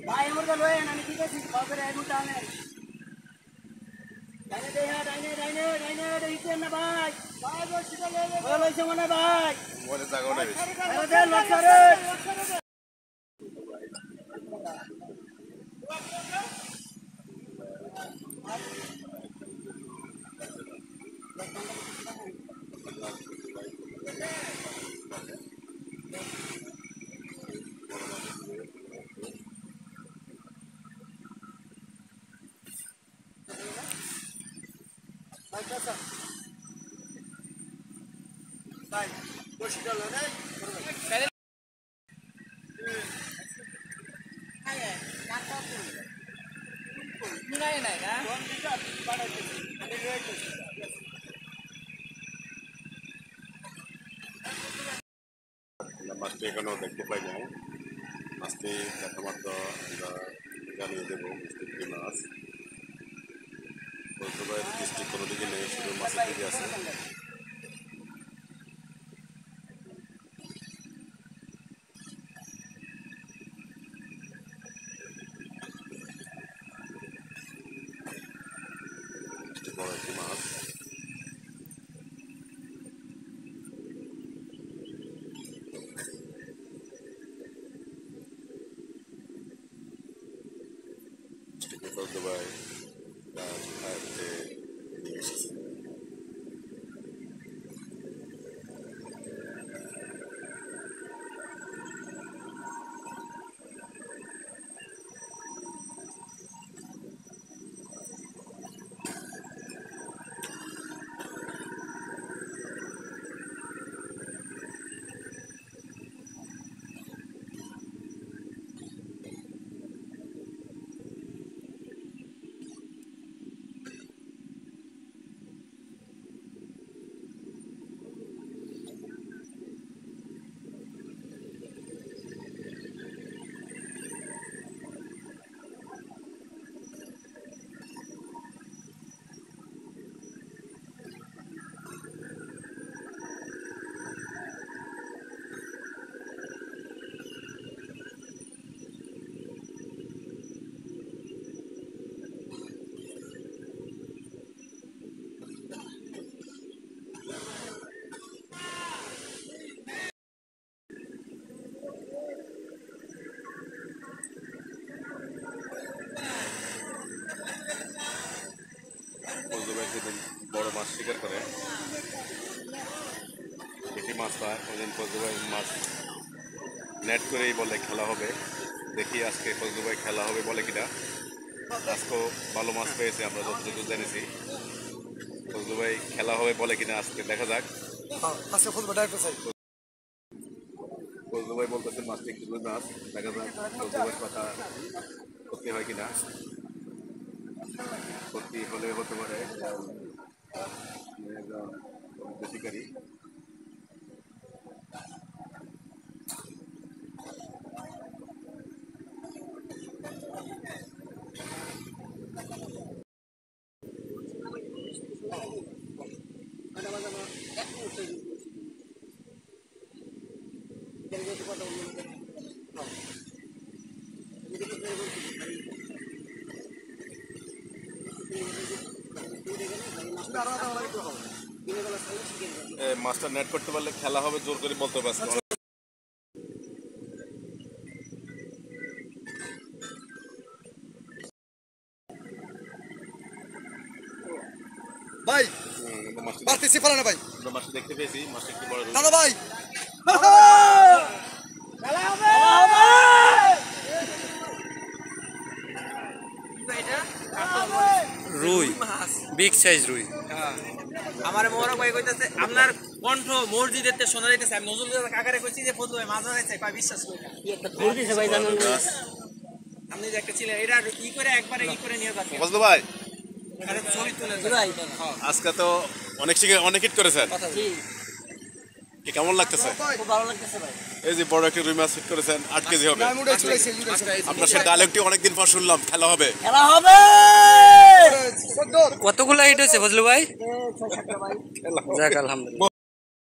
ভাই আমরা লয়ে আমি ঠিক আছে বাজারে আইবো টানে ডাইনে দে ডাইনে ডাইনে ডাইনে দিতে না ভাই ভাই বসিটা লয়ে লইছে মনে ভাই বলে জায়গা নাই আরে দে লক্ষরে ভাই বসিটা লয়ে নাই মাছটি এখনো দেখতে পাই নাই মাছটি একমাত্র আমরা জানিয়ে দেবো মিষ্টি মাছ বলতে ডিস্ট্রিক্ট কোনো দিকে নেই শুধু মাছের দিকে আছে বড় একটি মাছ দুবাই নিয়ে এসেছে বড় মাছ শিকার করে এটি মাছ পায় ওই দিন ফজলুভাই মাছ নেট করেই বলে খেলা হবে দেখি আজকে ফজলুভাই খেলা হবে বলে কিনা আজকেও ভালো মাছ পেয়েছে আমরা যতটুকু জেনেছি ফজলুভাই খেলা হবে বলে কিনা আজকে দেখা যাক ফজলুভাই বলতেছে মাছটি একটু মাছ দেখা যাক ফজলুভাই কথা সত্যি হয় কিনা সত্যি হলে হতে পারে বেশিকারী মাস্টার নেট করতে পারলে খেলা হবে জোর করে বলতে পারছি ভাই পারতেছি পারে না ভাই মাছটা দেখতে পেয়েছি মাছটা একটু বড় দাদা ভাই খেলা হবে রুই বিগ সাইজ রুই আমার মোরক ভাই কইতাছে আপনার কণ্ঠ মসজিদেতে শোনা যাইতেছে আমি নজরুল কাকারে কইছি যে ফজলু ভাই মাছ ধরাইছে কয় বিশ্বাস করি না কি একটা ভুল দিছে ভাই জানেন আপনি যে একটা ছিলেন এটা ই করে একবারে ই করে নিয়ে যাবেন ফজলু ভাই আরে ছবি তুলে ভাই আজকে তো অনেক হিট করেছেন জি কি কেমন লাগতেছে খুব ভালো লাগতেছে ভাই এই যে বড় একটা রুই মাছ হিট করেছেন 8 কেজি হবে আপনার সেই ডায়লগটি অনেকদিন পর শুনলাম খেলা হবে কতগুলো হিট হয়েছে ফজলু ভাই যাক আলহামদুলিল্লাহ